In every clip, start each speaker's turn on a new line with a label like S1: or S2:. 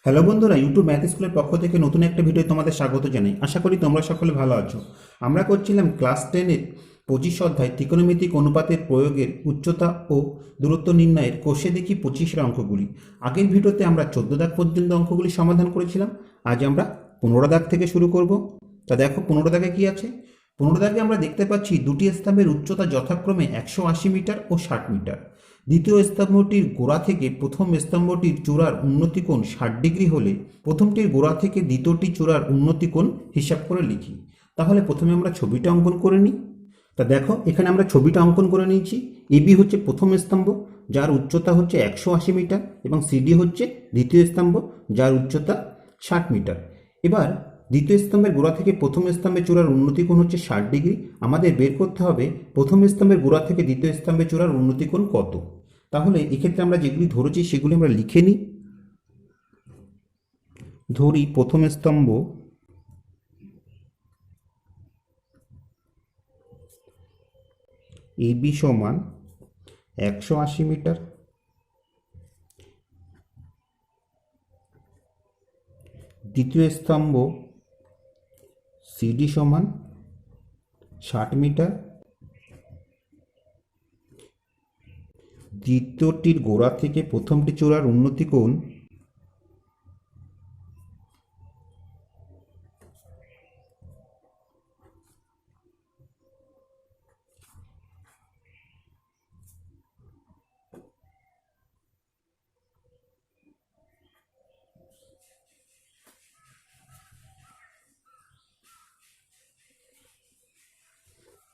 S1: Hello বন্ধুরা, YouTube math স্কুলের পক্ষ থেকে নতুন একটা ভিডিও তোমাদের স্বাগত জানাই। আশা করি তোমরা সকলে ভালো আছো। আমরা করছিলাম ক্লাস 10-এর 25 অধ্যায় ত্রিকোণমিতিক অনুপাতের প্রয়োগের উচ্চতা ও দূরত্ব নির্ণয়ের কোষে দেখি 25-এর অঙ্কগুলি। আগের ভিডিওতে আমরা 14 দাগ পর্যন্ত অঙ্কগুলি সমাধান করেছিলাম। আজ আমরা 15 দাগ থেকে শুরু করব। তা দেখো 15 দাগে কি আছে। 15 দাগে আমরা দেখতে পাচ্ছি দুটি স্তম্ভের উচ্চতা যথাক্রমে 180 মিটার ও 60 মিটার। দ্বিতীয় স্তম্ভটির গোড়া থেকে প্রথম স্তম্ভটির চূড়ার উন্নতি কোণ 60 ডিগ্রি হলে প্রথমটির গোড়া থেকে দ্বিতীয়টি চূড়ার উন্নতি কোণ হিসাব করে লিখি। তাহলে প্রথমে আমরা ছবিটা অঙ্কন করে নিই। তা দেখো এখানে আমরা ছবিটা অঙ্কন করে নিয়েছি। এবি হচ্ছে প্রথম স্তম্ভ, যার উচ্চতা হচ্ছে 180 মিটার, এবং সিডি হচ্ছে দ্বিতীয় স্তম্ভ, যার উচ্চতা 60 মিটার। এবার দ্বিতীয় স্তম্ভের গোড়া থেকে প্রথম স্তম্ভের চূড়ার উন্নতি কোণ হচ্ছে 60 ডিগ্রি। আমাদের বের করতে হবে প্রথম স্তম্ভের গোড়া থেকে দ্বিতীয় স্তম্ভের চূড়ার উন্নতি কোণ কত। তাহলে এক্ষেত্রে আমরা যেগুলি ধরেছি সেগুলি আমরা লিখে নিই। ধরি প্রথম স্তম্ভ এবি সমান 180 মিটার, দ্বিতীয় স্তম্ভ সিডি সমান 60 মিটার, দ্বিতীয়টির গোড়া থেকে প্রথমটি চূড়ার উন্নতি কোণ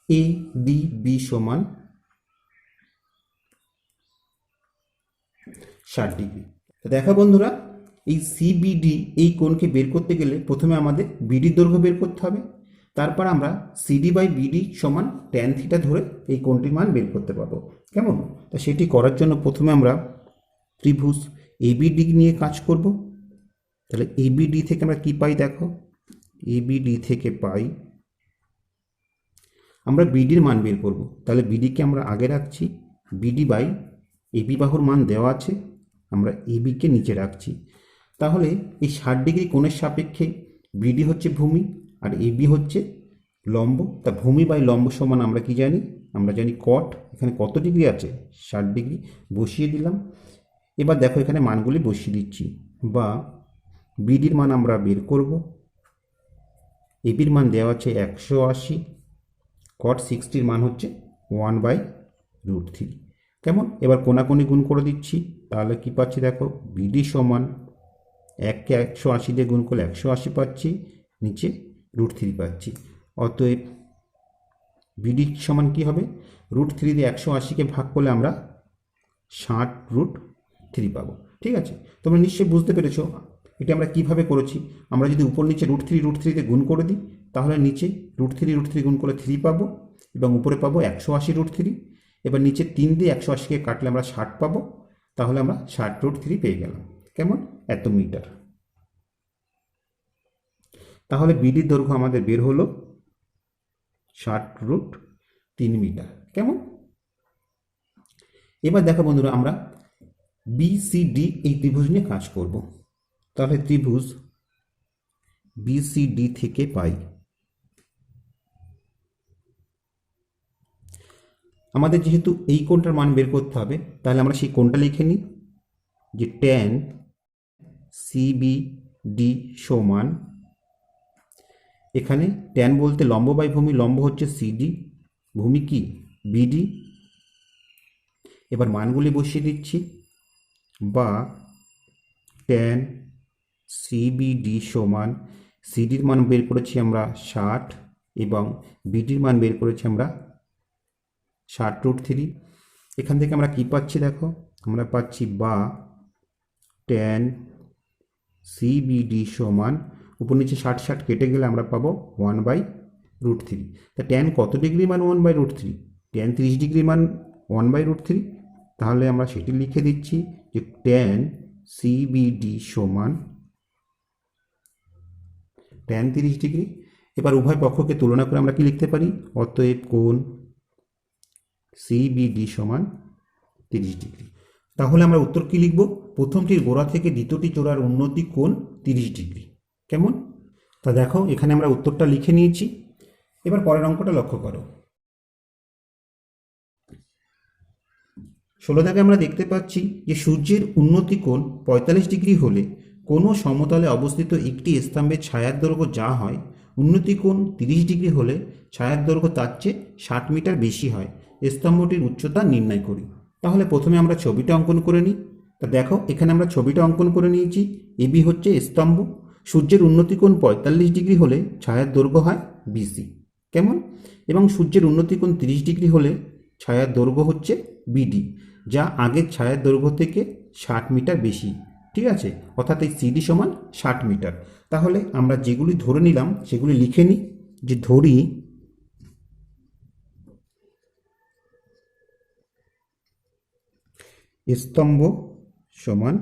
S1: এ ডি বি সমান 60 ডিগ্রি। দেখো বন্ধুরা, এই সিবিডি এই কোণকে বের করতে গেলে প্রথমে আমাদের বিডির দৈর্ঘ্য বের করতে হবে। তারপর আমরা সিডি বাই বিডি সমান ট্যান থিটা ধরে এই কোণটির মান বের করতে পারবো। কেমন? তা সেটি করার জন্য প্রথমে আমরা ত্রিভুজ এবিডি নিয়ে কাজ করব। তাহলে এবিডি থেকে আমরা কি পাই দেখো, এবিডি থেকে পাই আমরা বিডির মান বের করব। তাহলে বিডিকে আমরা আগে রাখছি, বিডি বাই এবি বাহুর মান দেওয়া আছে, আমরা এবিকে নিচে রাখছি। তাহলে এই 60 ডিগ্রি কোণের সাপেক্ষে বিডি হচ্ছে ভূমি আর এবি হচ্ছে লম্ব। তা ভূমি বাই লম্ব সমান আমরা কি জানি, আমরা জানি কট। এখানে কত ডিগ্রি আছে, 60 ডিগ্রি, বসিয়ে দিলাম। এবার দেখো এখানে মানগুলি বসিয়ে দিচ্ছি, বা বিডির মান আমরা বের করব। এবির মান দেওয়া আছে 180, কট 60-র মান হচ্ছে 1/√3। কেমন? এবার কোনাকুনি গুণ করে দিচ্ছি। তাহলে কি পাচ্ছি দেখো, বিডি সমান 1কে 180 দিয়ে গুণ করলে 180 পাচ্ছি, নিচে √3 পাচ্ছি। অতএব বিডি সমান কি হবে, √3 দিয়ে 180কে ভাগ করলে আমরা 60√3 পাবো। ঠিক আছে, তোমরা নিশ্চয়ই বুঝতে পেরেছো এটা আমরা কিভাবে করেছি। আমরা যদি উপর নিচে √3 দিয়ে গুণ করে দিই, তাহলে নিচে √3 গুণ করলে 3 পাবো, এবং উপরে পাবো 180√3। এবার নিচে 3 দিয়ে 180কে কাটলে আমরা 60 পাবো। তাহলে আমরা 60√3 পেয়ে গেলাম। কেমন? এত মিটার। তাহলে বিডির দৈর্ঘ্য আমাদের বের হলো 60√3 মিটার। কেমন? এবার দেখো বন্ধুরা, আমরা বিসিডি এই ত্রিভুজ নিয়ে কাজ করব। তাহলে ত্রিভুজ বিসিডি থেকে পাই আমাদের যেহেতু এই কোণটার মান বের করতে হবে, তাহলে আমরা সেই কোণটা লিখে নিই, যে ট্যান সিবিডি সমান, এখানে ট্যান বলতে লম্ব বাই ভূমি, লম্ব হচ্ছে সিডি, ভূমি কি বিডি। এবার মানগুলি বসিয়ে দিচ্ছি, বা ট্যান সিবিডি সমান, সিডির মান বের করেছি আমরা 60, এবং বিডির মান বের করেছি আমরা 60√3। এখান থেকে আমরা কি পাচ্ছি দেখো, আমরা পাচ্ছি বা ট্যান সিবিডি সমান, উপর নিচে 60 কেটে গেলে আমরা পাবো 1/√3। তা ট্যান কত ডিগ্রি মান 1/√3, ট্যান 30 ডিগ্রি মান 1/√3। তাহলে আমরা সেটি লিখে দিচ্ছি, যে ট্যান সিবিডি সমান ট্যান 30 ডিগ্রি। এবার উভয় পক্ষকে তুলনা করে আমরা কি লিখতে পারি, অতএব কোণ সিবিডি সমান 30 ডিগ্রি। তাহলে আমরা উত্তর কি লিখব, প্রথমটির গোড়া থেকে দ্বিতীয়টি চূড়ার উন্নতি কোণ 30 ডিগ্রি। কেমন? তা দেখো এখানে আমরা উত্তরটা লিখে নিয়েছি। এবার পরের অঙ্কটা লক্ষ্য করো। 16 দাগে আমরা দেখতে পাচ্ছি যে সূর্যের উন্নতি কোণ 45 ডিগ্রি হলে কোনো সমতলে অবস্থিত একটি স্তম্ভের ছায়ার দৈর্ঘ্য যা হয়, উন্নতি কোণ 30 ডিগ্রি হলে ছায়ার দৈর্ঘ্য তার চেয়ে 60 মিটার বেশি হয়। স্তম্ভটির উচ্চতা নির্ণয় করি। তাহলে প্রথমে আমরা ছবিটা অঙ্কন করে নিই। তা দেখো এখানে আমরা ছবিটা অঙ্কন করে নিয়েছি। এবি হচ্ছে স্তম্ভ। সূর্যের উন্নতি কোণ 45 ডিগ্রি হলে ছায়ার দৈর্ঘ্য হয় বিসি। কেমন? এবং সূর্যের উন্নতি কোণ 30 ডিগ্রি হলে ছায়ার দৈর্ঘ্য হচ্ছে বিডি, যা আগের ছায়ার দৈর্ঘ্য থেকে 60 মিটার বেশি। ঠিক আছে, অর্থাৎ এই সিডি সমান 60 মিটার। তাহলে আমরা যেগুলি ধরে নিলাম সেগুলি লিখে নিই। যে ধরি স্তম্ভ সমান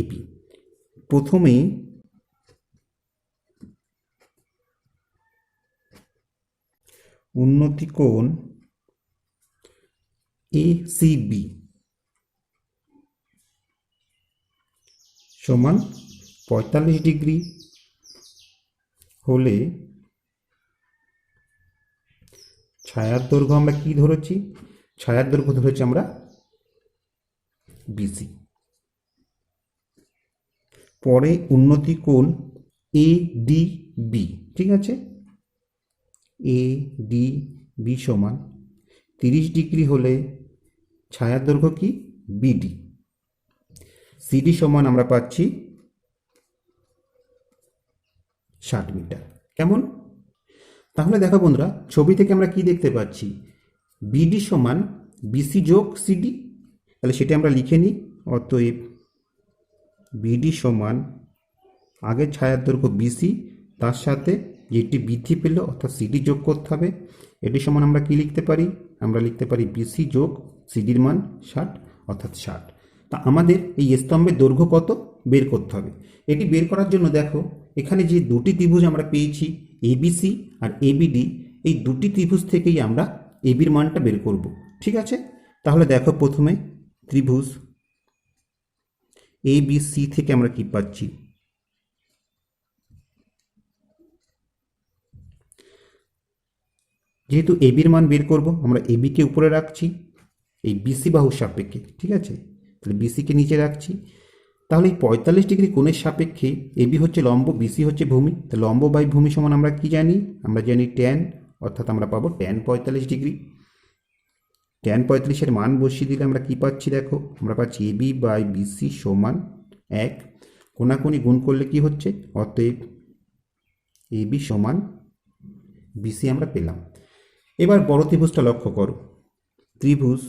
S1: এপি। প্রথমেই উন্নতি কোণ এসিবি সমান 45 ডিগ্রি হলে ছায়ার দৈর্ঘ্য আমরা কি ধরেছি? ছায়ার দৈর্ঘ্য ধরেছি আমরা বিসি। পরে উন্নতি কোণ এডিবি। ঠিক আছে, এডিবি সমান 30 ডিগ্রি হলে ছায়ার দৈর্ঘ্য কি? বিডি। সিডি সমান আমরা পাচ্ছি 60 মিটার। কেমন? তাহলে দেখো বন্ধুরা, ছবি থেকে আমরা কি দেখতে পাচ্ছি? বিডি সমান বিসি যোগ সিডি। তাহলে সেটা আমরা লিখে নিই। অতএব বিডি সমান আগের ছায়ার দৈর্ঘ্য বিসি, তার সাথে যেটি বৃদ্ধি পেল অর্থাৎ সিডি যোগ করতে হবে। এটি সমান আমরা কি লিখতে পারি? আমরা লিখতে পারি বিসি যোগ সিডির মান 60 অর্থাৎ 60। তা আমাদের এই স্তম্ভের দৈর্ঘ্য কত বের করতে হবে। এটি বের করার জন্য দেখো এখানে যে দুটি ত্রিভুজ আমরা পেয়েছি এবিসি আর এবিডি, এই দুটি ত্রিভুজ থেকেই আমরা এবির মানটা বের করব। ঠিক আছে, তাহলে দেখো প্রথমে ত্রিভুজ এবিসি থেকে আমরা কি পাচ্ছি? যেহেতু এবির মান বের করব, আমরা এবিকে উপরে রাখছি এই বিসি বাহুর সাপেক্ষে। ঠিক আছে, তাহলে বিসিকে নিচে রাখছি। তাহলে এই 45 ডিগ্রি কোণের সাপেক্ষে এবি হচ্ছে লম্ব, বিসি হচ্ছে ভূমি। তাহলে লম্ব বাই ভূমি সমান আমরা কি জানি? আমরা জানি ট্যান, অর্থাৎ আমরা পাবো ট্যান 45 ডিগ্রি। ট্যান 45-এর মান বসিয়ে দিলে আমরা কি পাচ্ছি? দেখো আমরা পাচ্ছি এবি বাই বিসি সমান 1। কোণাকুণি গুণ করলে কি হচ্ছে? অতএব এবি সমান বিসি আমরা পেলাম। এবার বড় ত্রিভুজটা লক্ষ্য করো। ত্রিভুজ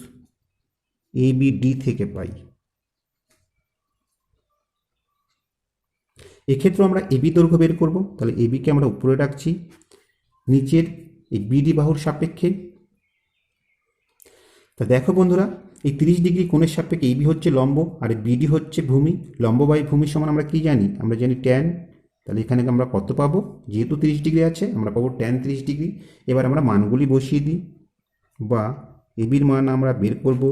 S1: এবিডি থেকে পাই। এক্ষেত্রে আমরা এবি দৈর্ঘ্য বের করব। তাহলে এবিকে আমরা উপরে রাখছি নিচের এই বিডি বাহুর সাপেক্ষে। তা দেখো বন্ধুরা, এই 30 ডিগ্রি কোণের সাপেক্ষে এবি হচ্ছে লম্ব আর বিডি হচ্ছে ভূমি। লম্ব বাই ভূমি সমান আমরা কি জানি? আমরা জানি ট্যান। তাহলে এখানে আমরা কত পাবো? যেহেতু 30 ডিগ্রি আছে আমরা পাবো ট্যান 30 ডিগ্রি। এবার আমরা মানগুলি বসিয়ে দিই, বা এবির মান আমরা বের করব।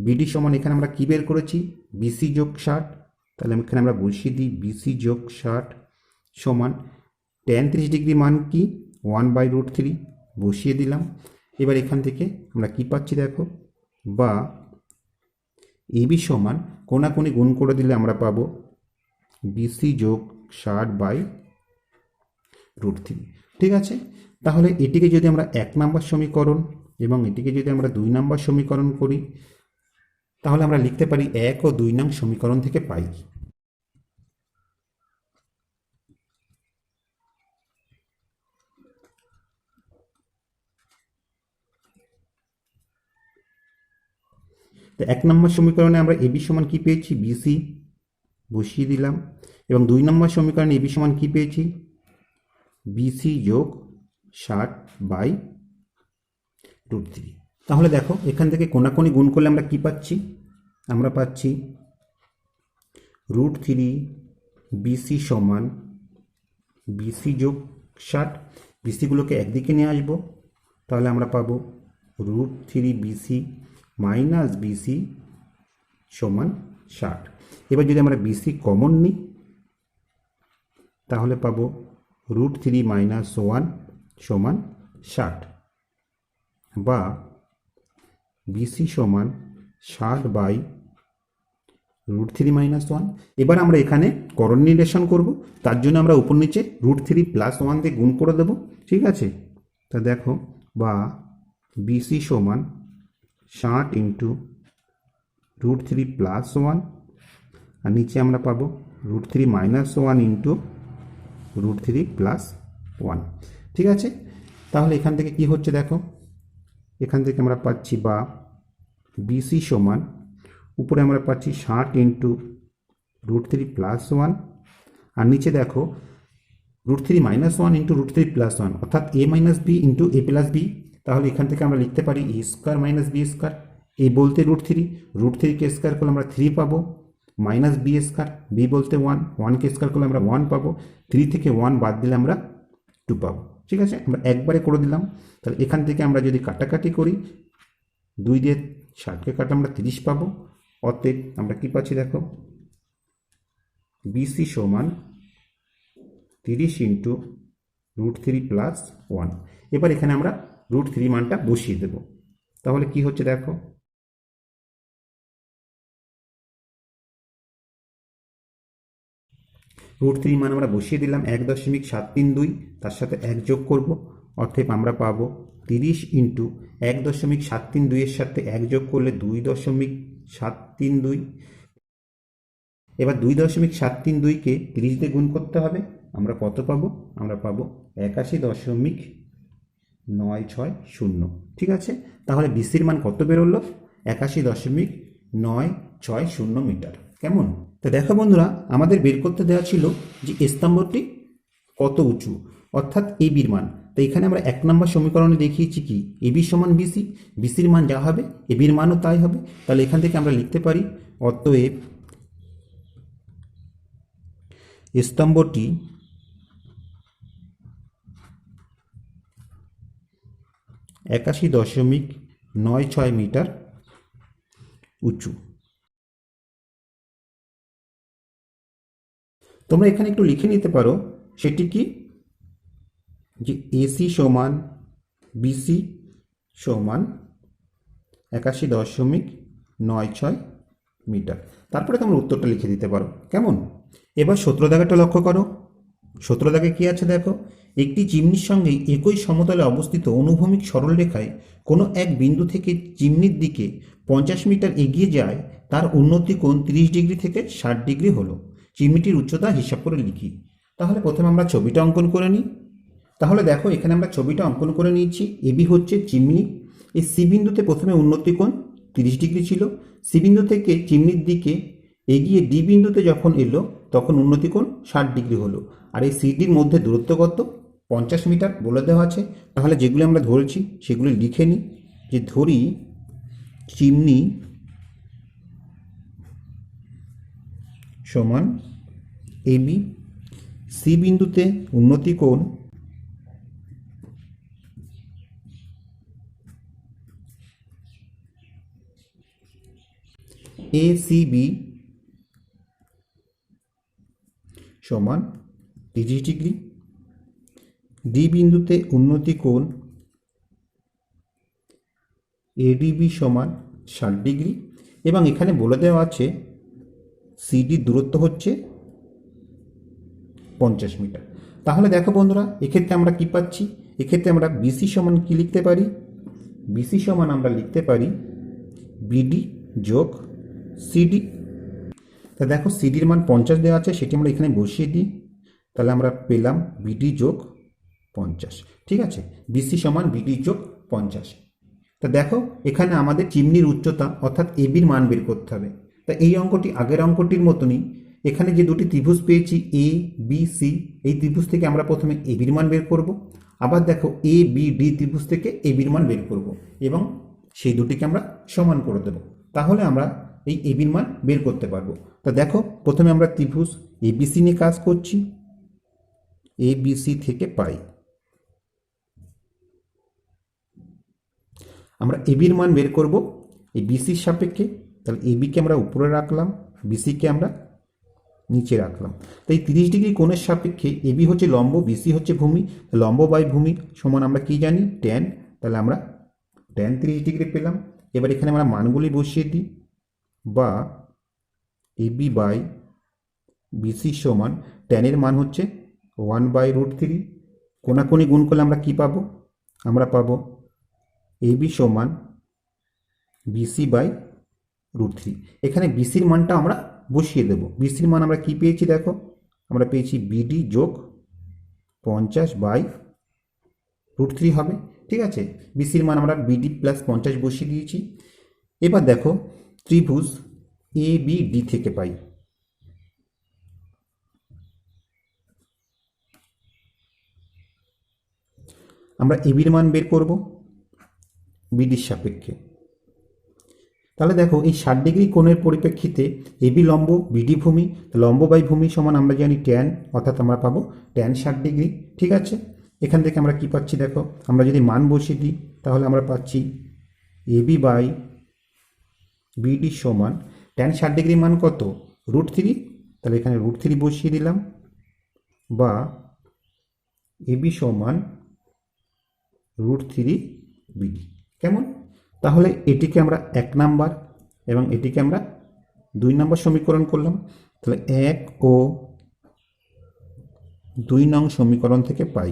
S1: বিডি সমান এখানে আমরা কি বের করেছি? বিসি যোগ 60। তাহলে এখানে আমরা বসিয়ে দিই বিসি যোগ 60 সমান ট্যান 30 ডিগ্রি মান কি? 1/√3 বসিয়ে দিলাম। এবার এখান থেকে আমরা কি পাচ্ছি? দেখো, বা এবি সমান কোণাকুণি গুণ করে দিলে আমরা পাবো বিসি যোগ 60/√3। ঠিক আছে, তাহলে এটিকে যদি আমরা 1 নম্বর সমীকরণ এবং এটিকে যদি আমরা 2 নম্বর সমীকরণ করি, তাহলে আমরা লিখতে পারি 1 ও 2 নং সমীকরণ থেকে পাই। তো 1 নম্বর সমীকরণে আমরা এবি সমান কি পেয়েছি? বিসি বসিয়ে দিলাম। এবং 2 নম্বর সমীকরণে এবি সমান কি পেয়েছি? বিসি যোগ 60/√3। তাহলে দেখো এখান থেকে কোণাকুণি গুণ করলে আমরা কি পাচ্ছি? আমরা পাচ্ছি √3 বিসি সমান বিসি যোগ 60। বিসিগুলোকে একদিকে নিয়ে আসবো, তাহলে আমরা পাবো √3 বিসি মাইনাস বিসি সমান 60। এবার যদি আমরা বিসি কমন নিই তাহলে পাবো √3 - 1 সমান 60, বা বিসি সমান 60 / √3 - 1। এবার আমরা এখানে করণ নির্দেশন করব, তার জন্য আমরা উপর নিচে √3 + 1 দিয়ে গুণ করে দেবো, ঠিক আছে। তা দেখো, বা বিসি সমান 60 × √3 + 1, আর নিচে আমরা পাবো √3 - 1 × √3 + 1, ঠিক আছে। তাহলে এখান থেকে কি হচ্ছে দেখো, এখান থেকে আমরা পাচ্ছি, বা বিসি সমান উপরে আমরা পাচ্ছি 60 × √3 + 1, আর নিচে দেখো √3 - 1 × √3 + 1, অর্থাৎ a - b × a + b। তাহলে এখান থেকে আমরা লিখতে পারি a² - b²। a বলতে √3, √3 কে স্কোয়ার করলে আমরা 3 পাবো, -b², b বলতে 1, 1 কে স্কোয়ার করলে আমরা 1 পাবো, 3 থেকে 1 বাদ দিলে আমরা 2 পাবো, ঠিক আছে। আমরা একবারে করে দিলাম। তাহলে এখান থেকে আমরা যদি কাটাকাটি করি, 2 দিয়ে 60কে কাটলে আমরা 30 পাবো। অতএব আমরা কি পাচ্ছি দেখো, বিসি সমান 30 × √3 + 1। এবার এখানে আমরা √3 মানটা বসিয়ে দেব। তাহলে কি হচ্ছে দেখো, √3 মান আমরা বসিয়ে দিলাম 1.732, তার সাথে 1 যোগ করব, অর্থাৎ আমরা পাবো 30 × 1.732 এর সাথে 1 যোগ করলে 2.732। এবার 2.732কে 30 দিয়ে গুণ করতে হবে, আমরা কত পাবো, আমরা পাবো 81.960, ঠিক আছে। তাহলে বিসির মান কত বেরোলো, 81.960 মিটার। কেমন? তো দেখো বন্ধুরা, আমাদের বের করতে দেওয়া ছিল যে স্তম্ভটি কত উঁচু, অর্থাৎ এবির মান। তো এখানে আমরা 1 নম্বর সমীকরণে দেখিয়েছি কি, এবি সমান বিসি, বিসির মান যা হবে এবির মানও তাই হবে। তাহলে এখান থেকে আমরা লিখতে পারি, অতএব স্তম্ভটি (81.96 মিটার উঁচু। তোমরা এখানে একটু লিখে নিতে পারো, সেটি কি, যে এসি সমান বিসি সমান 81.96 মিটার। তারপরে তোমরা উত্তরটা লিখে দিতে পারো, কেমন। এবার 17 দাগেরটা লক্ষ্য করো। 17 দাগে কি আছে দেখো, একটি চিমনির সঙ্গে একই সমতলে অবস্থিত অনুভূমিক সরলরেখায় কোনো এক বিন্দু থেকে চিমনির দিকে 50 মিটার এগিয়ে যায়, তার উন্নতি কোণ 30 ডিগ্রি থেকে 60 ডিগ্রি হলো। চিমনিটির উচ্চতা হিসাব করে লিখি। তাহলে প্রথমে আমরা ছবিটা অঙ্কন করে নিই। তাহলে দেখো, এখানে আমরা ছবিটা অঙ্কন করে নিয়েছি। এবি হচ্ছে চিমনি। এই সি বিন্দুতে প্রথমে উন্নতি কোণ 30 ডিগ্রি ছিল। সি বিন্দু থেকে চিমনির দিকে এগিয়ে ডি বিন্দুতে যখন এলো, তখন উন্নতি কোণ 60 ডিগ্রি হলো। আর এই সিডির মধ্যে দূরত্ব কত, 50 মিটার বলে দেওয়া আছে। তাহলে যেগুলো আমরা ধরেছি সেগুলো লিখে নিই। যে ধরি চিমনি সমান এবি, সি বিন্দুতে উন্নতি কোণ এসিবি সমান 30 ডিগ্রি, ডি বিন্দুতে উন্নতি কোণ এডিবি সমান 60 ডিগ্রি, এবং এখানে বলে দেওয়া আছে সিডির দূরত্ব হচ্ছে 50 মিটার। তাহলে দেখো বন্ধুরা, এক্ষেত্রে আমরা কি পাচ্ছি, এক্ষেত্রে আমরা বিসি সমান কি লিখতে পারি, বিসি সমান আমরা লিখতে পারি বিডি যোগ সিডি। তা দেখো, সিডির মান 50 দেওয়া আছে, সেটি আমরা এখানে বসিয়ে দিই। তাহলে আমরা পেলাম বিডি যোগ 50, ঠিক আছে। বিসি সমান বিডি যোগ 50। তা দেখো, এখানে আমাদের চিমনির উচ্চতা অর্থাৎ এবির মান বের করতে হবে। তা এই অঙ্কটি আগের অঙ্কটির মতনই, এখানে যে দুটি ত্রিভুজ পেয়েছি এ বি সি, এই ত্রিভুজ থেকে আমরা প্রথমে এবির মান বের করব। আবার দেখো, এ বি ডি ত্রিভুজ থেকে এবির মান বের করব, এবং সেই দুটিকে আমরা সমান করে দেব। তাহলে আমরা এই এবির মান বের করতে পারবো। তা দেখো, প্রথমে আমরা ত্রিভুজ এবিসি নিয়ে কাজ করছি। এবিসি থেকে পাই আমরা এবির মান বের করব এই বিসির সাপেক্ষে। তাহলে এবিকে আমরা উপরে রাখলাম, বিসিকে আমরা নিচে রাখলাম। তো এই 30 ডিগ্রি কোণের সাপেক্ষে এবি হচ্ছে লম্ব, বিসি হচ্ছে ভূমি, লম্ব বাই ভূমি সমান আমরা কি জানি ট্যান, তাহলে আমরা ট্যান 30 ডিগ্রি পেলাম। এবার এখানে আমরা মানগুলি বসিয়ে দিই, বা এবি বাই বিসি সমান ট্যানের মান হচ্ছে 1/√3, কোনাকুনি গুণ করলে আমরা কি পাবো, আমরা পাবো এবি সমান বিসি বাই √3। এখানে বিসির মানটা আমরা বসিয়ে দেব। বিসির মান আমরা কি পেয়েছি দেখো, আমরা পেয়েছি বিডি যোগ 50/√3 হবে। ঠিক আছে, বিসির মান আমরা বিডি প্লাস 50 বসিয়ে দিয়েছি। এবার দেখো ত্রিভুজ এ বি ডি থেকে পাই আমরা এবির মান বের করব বিডির সাপেক্ষে। তাহলে দেখো এই 60 ডিগ্রি কোণের পরিপ্রেক্ষিতে এবি লম্ব, বিডি ভূমি, লম্ব বাই ভূমি সমান আমরা জানি ট্যান, অর্থাৎ আমরা পাবো ট্যান 60 ডিগ্রি। ঠিক আছে, এখান থেকে আমরা কি পাচ্ছি দেখো, আমরা যদি মান বসিয়ে দিই তাহলে আমরা পাচ্ছি এবি বাই বিডি সমান ট্যান 60 ডিগ্রি মান কত, √3, তাহলে এখানে √3 বসিয়ে দিলাম, বা এবি সমান √3 বিডি। কেমন, তাহলে এটিকে আমরা 1 নাম্বার এবং এটিকে আমরা 2 নম্বর সমীকরণ করলাম। তাহলে 1 ও 2 নং সমীকরণ থেকে পাই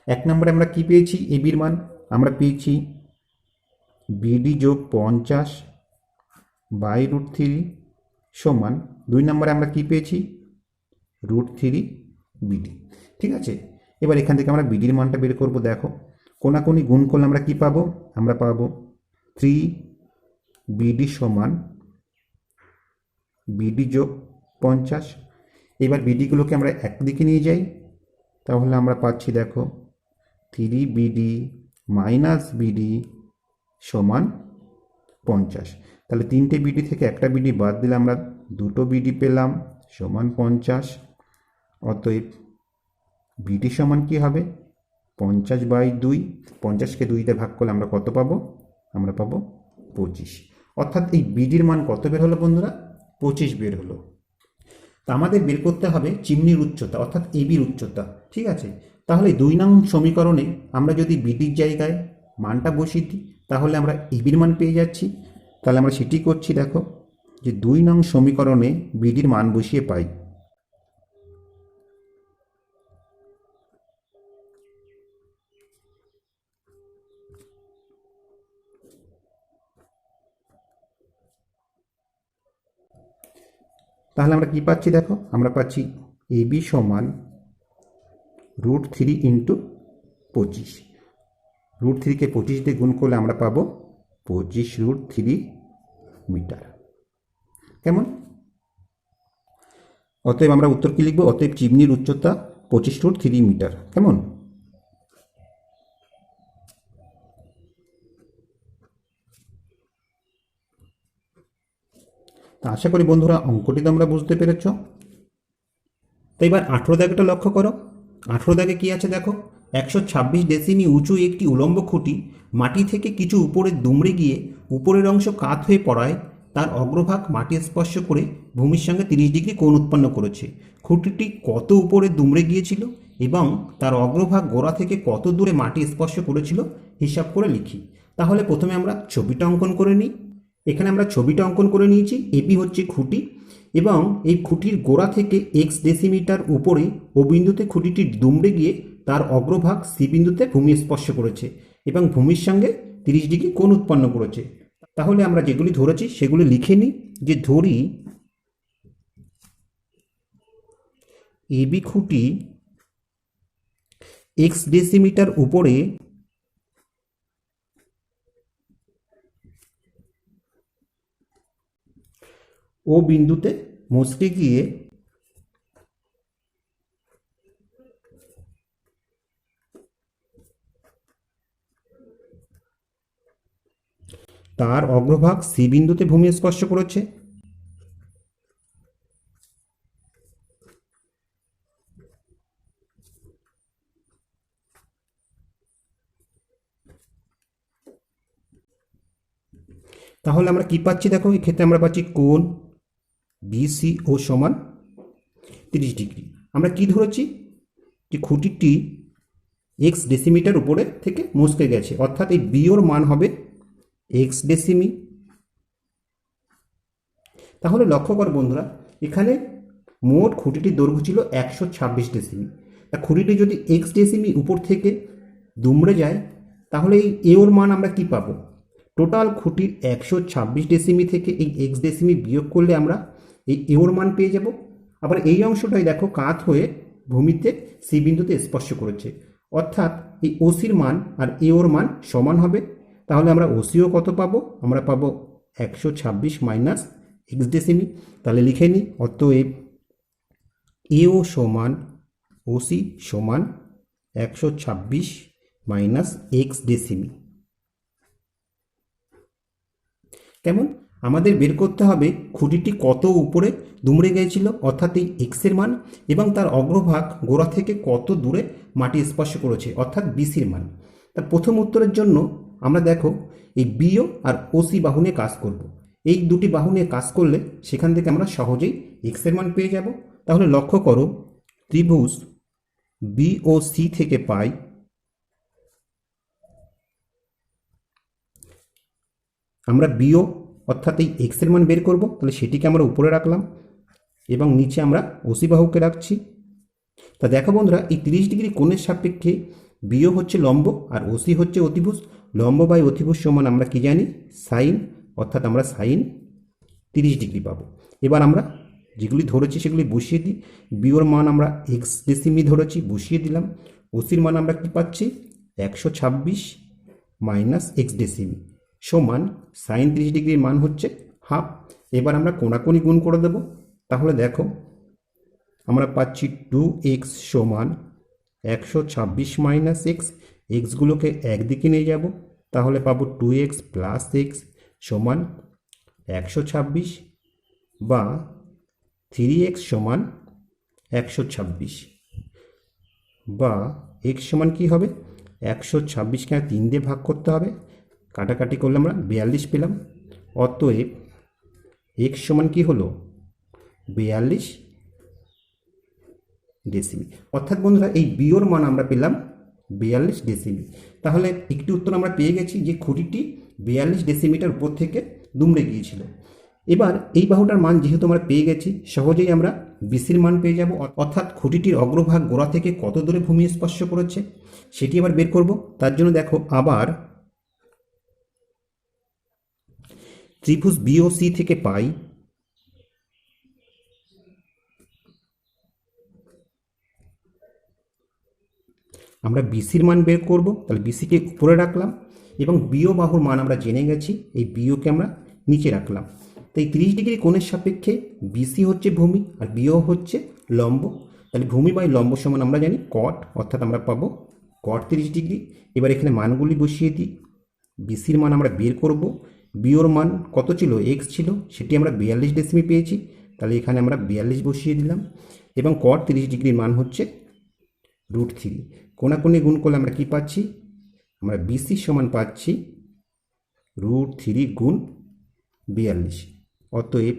S1: 1 নম্বরে আমরা কি পেয়েছি, এবির মান আমরা পেয়েছি বিডি যোগ 50/√3 সমান 2 নম্বরে আমরা কি পেয়েছি √3 বিডি। ঠিক আছে, এবার এখান থেকে আমরা বিডির মানটা বের করব। দেখো কোনাকুনি গুণ করলে আমরা কি পাবো, আমরা পাবো 3 বিডি সমান বিডি যোগ 50। এবার বিডিগুলোকে আমরা একদিকে নিয়ে যাই, তাহলে আমরা পাচ্ছি দেখো 3 বিডি মাইনাস বিডি সমান 50। তাহলে 3টে বিডি থেকে একটা বিডি বাদ দিলে আমরা 2টো বিডি পেলাম সমান 50। অতএব বিডি সমান কি হবে 50/2, 50কে 2তে ভাগ করলে আমরা কত পাবো, আমরা পাবো 25। অর্থাৎ এই বিডির মান কত বের হলো বন্ধুরা, 25 বের হলো। তা আমাদের বের করতে হবে চিমনির উচ্চতা, অর্থাৎ এবির উচ্চতা। ঠিক আছে, তাহলে 2 নং সমীকরণে আমরা যদি বিডির জায়গায় মানটা বসিয়ে দিই তাহলে আমরা এবির মান পেয়ে যাচ্ছি। তাহলে আমরা সেটি করছি, দেখো যে 2 নং সমীকরণে বিডির মান বসিয়ে পাই তাহলে আমরা কি পাচ্ছি দেখো, আমরা পাচ্ছি এবি সমান √3 ইন্টু 25। √3কে 25 দিয়ে গুণ করলে আমরা পাবো 25√3 মিটার। কেমন, অতএব আমরা উত্তর কি লিখবো, অতএব চিমনির উচ্চতা 25√3 মিটার। কেমন, তা আশা করি বন্ধুরা অঙ্কটি তোমরা বুঝতে পেরেছ। তো এবার 18 দাগটা লক্ষ্য করো। 18 দাগে কি আছে দেখো, 126 ডেসিমি উঁচু একটি উলম্ব খুঁটি মাটি থেকে কিছু উপরে দুমড়ে গিয়ে উপরের অংশ কাত হয়ে পড়ায় তার অগ্রভাগ মাটি স্পর্শ করে ভূমির সঙ্গে 30 ডিগ্রি কোণ উৎপন্ন করেছে। খুঁটিটি কত উপরে দুমড়ে গিয়েছিল এবং তার অগ্রভাগ গোড়া থেকে কত দূরে মাটি স্পর্শ করেছিল হিসাব করে লিখি। তাহলে প্রথমে আমরা ছবিটা অঙ্কন করে নিই। এখানে আমরা ছবিটা অঙ্কন করে নিয়েছি। এবি হচ্ছে খুঁটি এবং এই খুঁটির গোড়া থেকে x ডেসিমিটার উপরে ও বিন্দুতে খুঁটিটি দুমড়ে গিয়ে তার অগ্রভাগ সি বিন্দুতে ভূমি স্পর্শ করেছে এবং ভূমির সঙ্গে 30 ডিগ্রি কোণ উৎপন্ন করেছে। তাহলে আমরা যেগুলি ধরেছি সেগুলি লিখে নিই। যে ধরি এবি খুঁটি x ডেসিমিটার উপরে ও বিন্দুতে মচকে গিয়ে তার অগ্রভাগ সি বিন্দুতে ভূমি স্পর্শ করেছে। তাহলে আমরা কি পাচ্ছি দেখো, এক্ষেত্রে আমরা পাচ্ছি কোণ BCO সমান 30 ডিগ্রি। আমরা কি ধরেছি যে খুঁটিটি এক্স ডেসিমিটার উপরে থেকে মুচকে গেছে, অর্থাৎ এই বিওর মান হবে এক্স ডেসিমি। তাহলে লক্ষ্য কর বন্ধুরা, এখানে মোট খুঁটিটির দৈর্ঘ্য ছিল 126 ডেসিমি। তা খুঁটিটি যদি এক্স ডেসিমি উপর থেকে দুমড়ে যায়, তাহলে এই এওর মান আমরা কি পাবো? টোটাল খুঁটির 126 ডেসিমি থেকে এই এক্স ডেসিমি বিয়োগ করলে আমরা এই এওর মান পেয়ে যাব। আবার এই অংশটাই দেখো কাত হয়ে ভূমিতে সি বিন্দুতে স্পর্শ করেছে, অর্থাৎ এই ওসির মান আর এওর মান সমান হবে। তাহলে আমরা ওসিও কত পাবো? আমরা পাবো 126 মাইনাস এক্স ডেসিমি। তাহলে লিখে নিই, অতএব এও সমান ওসি সমান 126 মাইনাস এক্স ডেসিমি। কেমন? আমাদের বের করতে হবে খুঁটিটি কত উপরে দুমড়ে গিয়েছিল, অর্থাৎ এই এক্সের মান, এবং তার অগ্রভাগ গোড়া থেকে কত দূরে মাটি স্পর্শ করেছে, অর্থাৎ বিসির মান। তার প্রথম উত্তরের জন্য আমরা দেখো এই বিও আর ওসি বাহু নিয়ে কাজ করব। এই দুটি বাহু নিয়ে কাজ করলে সেখান থেকে আমরা সহজেই এক্সের মান পেয়ে যাব। তাহলে লক্ষ্য করো, ত্রিভুজ বিওসি থেকে পাই আমরা বিও অর্থাৎ এই এক্সের মান বের করব। তাহলে সেটিকে আমরা উপরে রাখলাম এবং নিচে আমরা ওসি বাহুকে রাখছি। তা দেখো বন্ধুরা, এই 30 ডিগ্রি কোণের সাপেক্ষে বিও হচ্ছে লম্ব আর ওসি হচ্ছে অতিভুজ। লম্ব বাই অতিভুজ সমান আমরা কি জানি? সাইন, অর্থাৎ আমরা সাইন 30 ডিগ্রি পাবো। এবার আমরা যেগুলি ধরেছি সেগুলি বসিয়ে দিই। বিওর মান আমরা এক্স ডেসিমি ধরেছি, বসিয়ে দিলাম। ওসির মান আমরা কি পাচ্ছি? 126 মাইনাস এক্স ডেসিমি সমান সাইন 30 ডিগ্রির মান হচ্ছে হাফ। এবার আমরা কোণাকুণি গুণ করে দেব। তাহলে দেখো আমরা পাচ্ছি 2x সমান 126 মাইনাস এক্স। এক্সগুলোকে একদিকে নিয়ে যাব, তাহলে পাবো 2x প্লাস এক্স সমান 126 বা 3x সমান 126 বা এক্স সমান কী হবে? 126কে 3 দিয়ে ভাগ করতে হবে, কাটাকাটি করলে আমরা 42 পেলাম। অতএব এক্স সমান কি হলো? 42 ডেসিমি। অর্থাৎ বন্ধুরা এই বিওর মান আমরা পেলাম 42 ডেসিমি। তাহলে একটি উত্তর আমরা পেয়ে গেছি যে খুঁটিটি 42 ডেসিমিটার উপর থেকে দুমড়ে গিয়েছিল। এবার এই বাহুটার মান যেহেতু আমরা পেয়ে গেছি, সহজেই আমরা বিসির মান পেয়ে যাব, অর্থাৎ খুঁটিটির অগ্রভাগ গোড়া থেকে কত দূরে ভূমি স্পর্শ করেছে সেটি আবার বের করব। তার জন্য দেখো আবার ত্রিভুজ বিওসি থেকে পাই আমরা বিসির মান বের করব। তাহলে বিসিকে উপরে রাখলাম এবং বিও বাহুর মান আমরা জেনে গেছি, এই বিওকে আমরা নিচে রাখলাম। তো এই 30 ডিগ্রি কোণের সাপেক্ষে বিসি হচ্ছে ভূমি আর বিও হচ্ছে লম্ব। তাহলে ভূমি বাই লম্ব সমান আমরা জানি কট, অর্থাৎ আমরা পাবো কট 30 ডিগ্রি। এবার এখানে মানগুলি বসিয়ে দিই। বিসির মান আমরা বের করব, বিওর মান কত ছিল? এক্স ছিল, সেটি আমরা 42 ডেসিমি পেয়েছি। তাহলে এখানে আমরা 42 বসিয়ে দিলাম এবং কট 30 ডিগ্রির মান হচ্ছে √3। কোণাকুণি গুণ করলে আমরা কি পাচ্ছি? আমরা বিসি সমান পাচ্ছি √3 গুণ 42। অতএব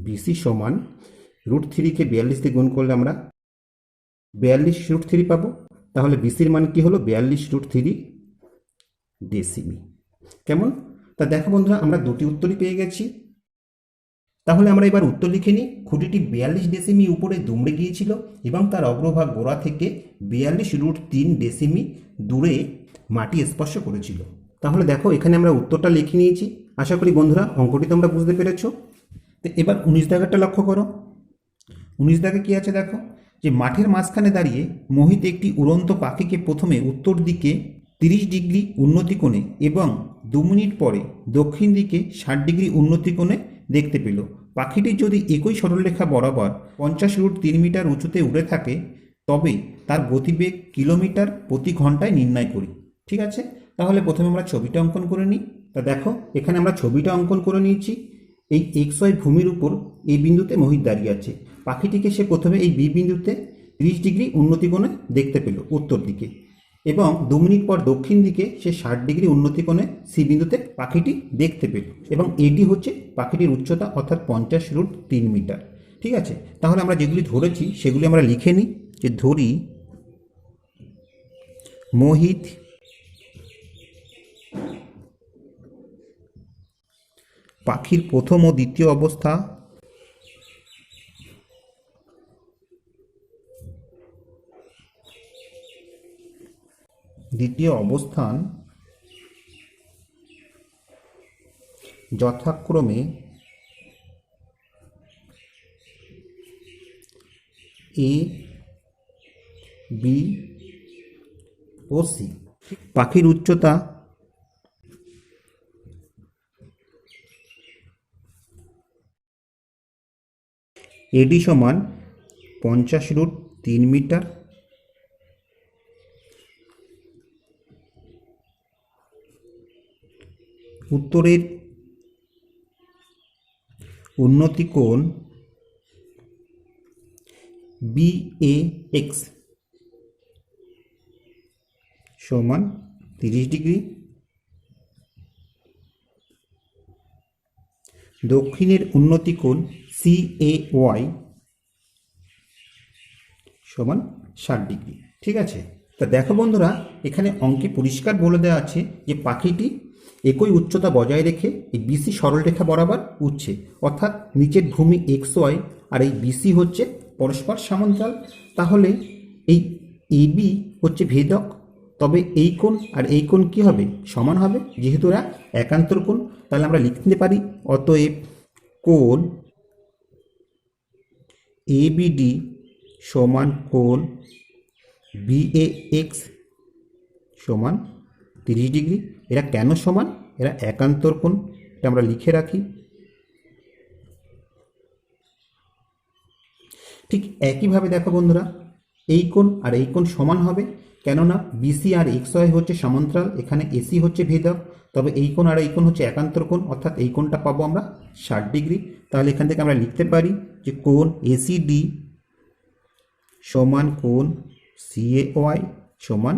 S1: বিসি সমান √3কে 42 দিয়ে গুণ করলে আমরা 42 √3 পাবো। তাহলে বিসির মান কি হলো? 42 √3 ডেসিমি। কেমন? তা দেখো বন্ধুরা, আমরা দুটি উত্তরই পেয়ে গেছি। তাহলে আমরা এবার উত্তর লিখে নিই। খুঁটিটি 42 ডেসিমি উপরে দুমড়ে গিয়েছিল এবং তার অগ্রভাগ গোড়া থেকে 42 √3 ডেসিমি দূরে মাটি স্পর্শ করেছিল। তাহলে দেখো এখানে আমরা উত্তরটা লিখে নিয়েছি। আশা করি বন্ধুরা অঙ্কটি তোমরা বুঝতে পেরেছো। তো এবার 19 দাগেরটা লক্ষ্য করো। 19 দাগে কি আছে দেখো, যে মাঠের মাঝখানে দাঁড়িয়ে মোহিত একটি উড়ন্ত পাখিকে প্রথমে উত্তর দিকে 30 ডিগ্রি উন্নতি কোণে এবং 2 মিনিট পরে দক্ষিণ দিকে 60 ডিগ্রি উন্নতি কোণে দেখতে পেল। পাখিটি যদি একই সরলরেখা বরাবর 50 √3 মিটার উঁচুতে উড়ে থাকে, তবে তার গতিবেগ কিলোমিটার প্রতি ঘন্টায় নির্ণয় করি। ঠিক আছে, তাহলে প্রথমে আমরা ছবিটা অঙ্কন করে নিই। তা দেখো এখানে আমরা ছবিটা অঙ্কন করে নিয়েছি। এই XY ভূমির উপর এই বিন্দুতে মোহিত দাঁড়িয়ে আছে। পাখিটিকে সে প্রথমে এই বি বিন্দুতে 30 ডিগ্রি উন্নতি কোণে দেখতে পেল উত্তর দিকে। এবং 2 মিনিট পর দক্ষিণ দিকে সে 60 ডিগ্রি উন্নতি কোণে সি বিন্দুতে পাখিটি দেখতে পেল এবং এডি হচ্ছে পাখিটির উচ্চতা অর্থাৎ 50√3 মিটার। ঠিক আছে, তাহলে আমরা যেগুলি ধরেছি সেগুলি আমরা লিখে নিই। যে ধরি মোহিত পাখির প্রথম ও দ্বিতীয় অবস্থান যথাক্রমে এ, বি ও সি। পাখির উচ্চতা এডি সমান 50√3 মিটার। উত্তরের উন্নতি কোণ BAX সমান 30 ডিগ্রি। দক্ষিণের উন্নতি কোণ CAY সমান 60 ডিগ্রি। ঠিক আছে, তা দেখো বন্ধুরা, এখানে অঙ্কে পরিষ্কার বলে দেওয়া আছে যে পাখিটি একই উচ্চতা বজায় রেখে এই BC সরলরেখা বরাবর উঠছে, অর্থাৎ নিচের ভূমি XY আর এই BC হচ্ছে পরস্পর সমান্তরাল। তাহলে এই AB হচ্ছে ভেদক, তবে এই কোণ আর এই কোণ কী হবে? সমান হবে, যেহেতু এরা একান্তর কোণ। তাহলে আমরা লিখতে পারি অতএব কোণ ABD সমান কোণ BAX সমান 30 ডিগ্রি। এরা কেন সমান? এরা একান্তর কোণ, এটা আমরা লিখে রাখি। ঠিক একইভাবে দেখো বন্ধুরা, এই কোণ আর এই কোণ সমান হবে, কেননা BC আর XY হচ্ছে সমান্তরাল, এখানে AC হচ্ছে ভেদক। তবে এই কোণ আর এই কোণ হচ্ছে একান্তর কোণ, অর্থাৎ এই কোণটা পাবো আমরা 60 ডিগ্রি। তাহলে এখান থেকে আমরা লিখতে পারি যে কোণ ACD সমান কোণ CAY সমান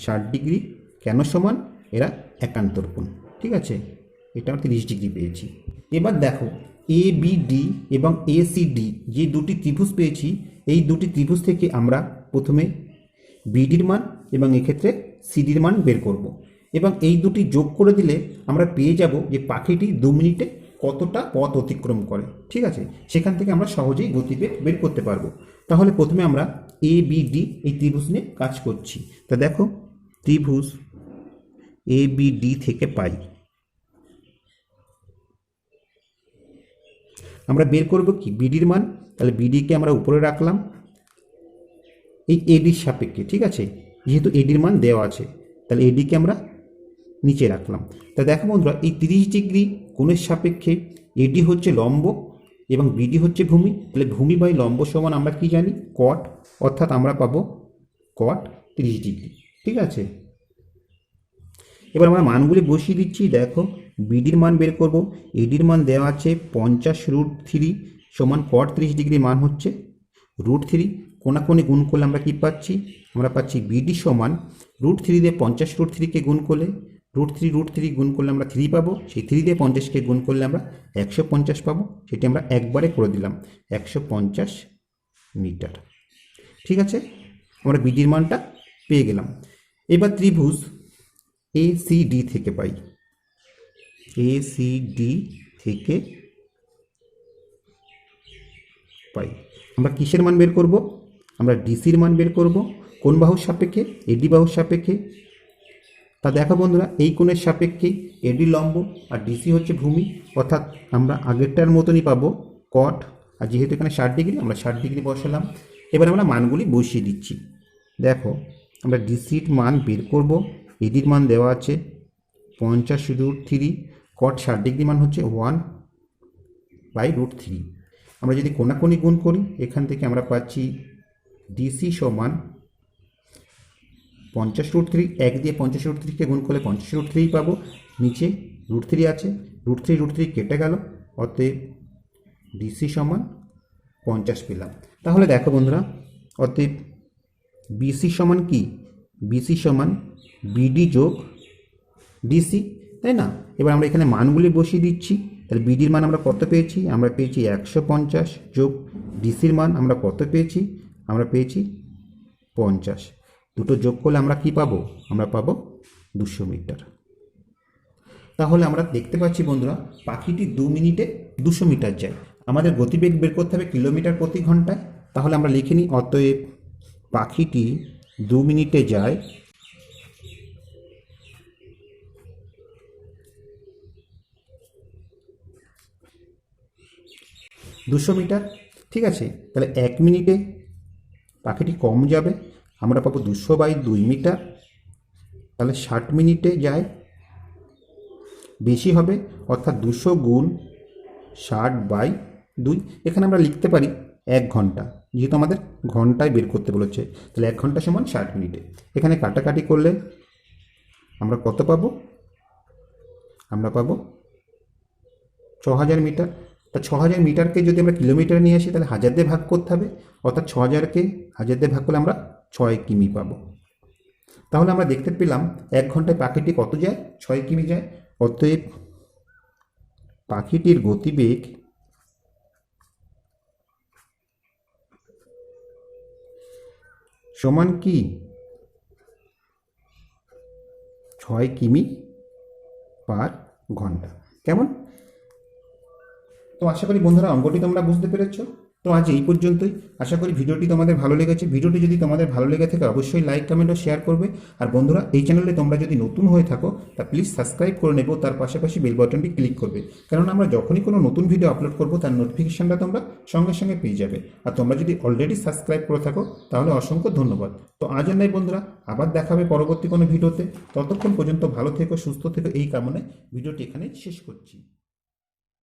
S1: 60 ডিগ্রি। কেন সমান? এরা একান্তর কোণ। ঠিক আছে, এটা আমরা 30 ডিগ্রি পেয়েছি। এবার দেখো ABD এবং ACD যে দুটি ত্রিভুজ পেয়েছি, এই দুটি ত্রিভুজ থেকে আমরা প্রথমে BDর মান এবং এক্ষেত্রে CDর মান বের করব এবং এই দুটি যোগ করে দিলে আমরা পেয়ে যাব যে পাখিটি 2 মিনিটে কতটা পথ অতিক্রম করে। ঠিক আছে, সেখান থেকে আমরা সহজেই গতিবেগ বের করতে পারবো। তাহলে প্রথমে আমরা ABD এই ত্রিভুজ নিয়ে কাজ করছি। তা দেখো, ত্রিভুজ ABD থেকে পাই আমরা বের করব কি? BDর মান। তাহলে BDকে আমরা উপরে রাখলাম এই ADর সাপেক্ষে। ঠিক আছে, যেহেতু ADর মান দেওয়া আছে, তাহলে ADকে আমরা নিচে রাখলাম। তা দেখো বন্ধুরা, এই 30 ডিগ্রি কোণের সাপেক্ষে AD হচ্ছে লম্ব এবং BD হচ্ছে ভূমি। তাহলে ভূমি বাই লম্ব সমান আমরা কি জানি? কট, অর্থাৎ আমরা পাবো কট 30 ডিগ্রি। ঠিক আছে, এবার আমরা মানগুলি বসিয়ে দিচ্ছি। দেখো, BDর মান বের করব, ADর মান দেওয়া আছে 50√3 সমান কট 30 ডিগ্রি মান হচ্ছে √3। কোণাকোণে গুণ করলে আমরা কি পাচ্ছি? আমরা পাচ্ছি BD সমান √3 দিয়ে 50√3কে গুণ করলে √3 গুণ করলে আমরা 3 পাবো। সেই 3 দিয়ে 50কে গুণ করলে আমরা 150 পাবো। সেটি আমরা একবারে করে দিলাম, 150 মিটার। ঠিক আছে, আমরা BDর মানটা পেয়ে গেলাম। এবার ত্রিভুজ ACD থেকে পাই, ACD থেকে পাই আমরা কিসের মান বের করব? আমরা ডিসির মান বের করব। কোন বাহুর সাপেক্ষে? এডি বাহুর সাপেক্ষে। তা দেখো বন্ধুরা, এই কোণের সাপেক্ষে এডি লম্ব আর ডিসি হচ্ছে ভূমি, অর্থাৎ আমরা আগেরটার মতনই পাবো কট। আর যেহেতু এখানে 60 ডিগ্রি, আমরা 60 ডিগ্রি বসালাম। এবার আমরা মানগুলি বসিয়ে দিচ্ছি। দেখো, আমরা ডিসির মান বের করব। এডির মান দেওয়া আছে 50√3, কট 60 ডিগ্রি মান হচ্ছে 1/√3। আমরা যদি কোণাকোণি গুণ করি, এখান থেকে আমরা পাচ্ছি ডিসি সমান 50√3। 1 দিয়ে 50√3কে গুণ করলে 50√3 পাবো। নিচে √3 আছে, √3 কেটে গেল, অতএব ডিসি সমান 50 পেলাম। তাহলে দেখো বন্ধুরা, অতএব বিসি সমান কি? বিসি সমান বিডি যোগ ডিসি, তাই না? এবার আমরা এখানে মানগুলি বসিয়ে দিচ্ছি। তাহলে বিডির মান আমরা কত পেয়েছি? আমরা পেয়েছি 150 যোগ ডিসির মান আমরা কত পেয়েছি? আমরা পেয়েছি 50। দুটো যোগ করলে আমরা কি পাবো? আমরা পাবো 200 মিটার। তাহলে আমরা দেখতে পাচ্ছি বন্ধুরা, পাখিটি 2 মিনিটে 200 মিটার যায়। আমাদের গতিবেগ বের করতে হবে কিলোমিটার প্রতি ঘন্টায়। তাহলে আমরা লিখে নিই, অতএব পাখিটি 2 মিনিটে যায় 200 মিটার। ঠিক আছে, তাহলে 1 মিনিটে পাখিটি কম যাবে, আমরা পাবো 200/2 মিটার। তাহলে 60 মিনিটে যায় বেশি হবে, অর্থাৎ 200 গুণ 60/2। এখানে আমরা লিখতে পারি 1 ঘন্টা, যেহেতু আমাদের ঘন্টায় বের করতে বলেছে। তাহলে 1 ঘন্টা সমান 60 মিনিটে। এখানে কাটাকাটি করলে আমরা কত পাবো? আমরা পাবো 6000 মিটার। তা 6000 মিটারকে যদি আমরা কিলোমিটার নিয়ে আসি, তাহলে 1000 দিয়ে ভাগ করতে হবে, অর্থাৎ 6000কে 1000 দিয়ে ভাগ করলে আমরা 6 কিমি পাবো। তাহলে আমরা দেখতে পেলাম 1 ঘন্টায় পাখিটি কত যায়? 6 কিমি যায়। অতএব পাখিটির গতিবেগ সমান কি? 6 কিমি পার ঘন্টা। কেমন? তো আশা করি বন্ধুরা অঙ্কটি তোমরা বুঝতে পেরেছো। তো আজ এই পর্যন্তই। আশা করি ভিডিওটি তোমাদের ভালো লেগেছে। ভিডিওটি যদি তোমাদের ভালো লেগে থাকে অবশ্যই লাইক, কমেন্ট ও শেয়ার করবে। আর বন্ধুরা, এই চ্যানেলে তোমরা যদি নতুন হয়ে থাকো তা প্লিজ সাবস্ক্রাইব করে নেবো, তার পাশাপাশি বেল বাটনটি ক্লিক করবে, কারণ আমরা যখনই কোনো নতুন ভিডিও আপলোড করবো তার নোটিফিকেশনটা তোমরা সঙ্গে সঙ্গে পেয়ে যাবে। আর তোমরা যদি অলরেডি সাবস্ক্রাইব করে থাকো তাহলে অসংখ্য ধন্যবাদ। তো আজ আর নাই বন্ধুরা, আবার দেখা হবে পরবর্তী কোনো ভিডিওতে। ততক্ষণ পর্যন্ত ভালো থেকো, সুস্থ থেকো, এই কামনায় ভিডিওটি এখানে শেষ করছি।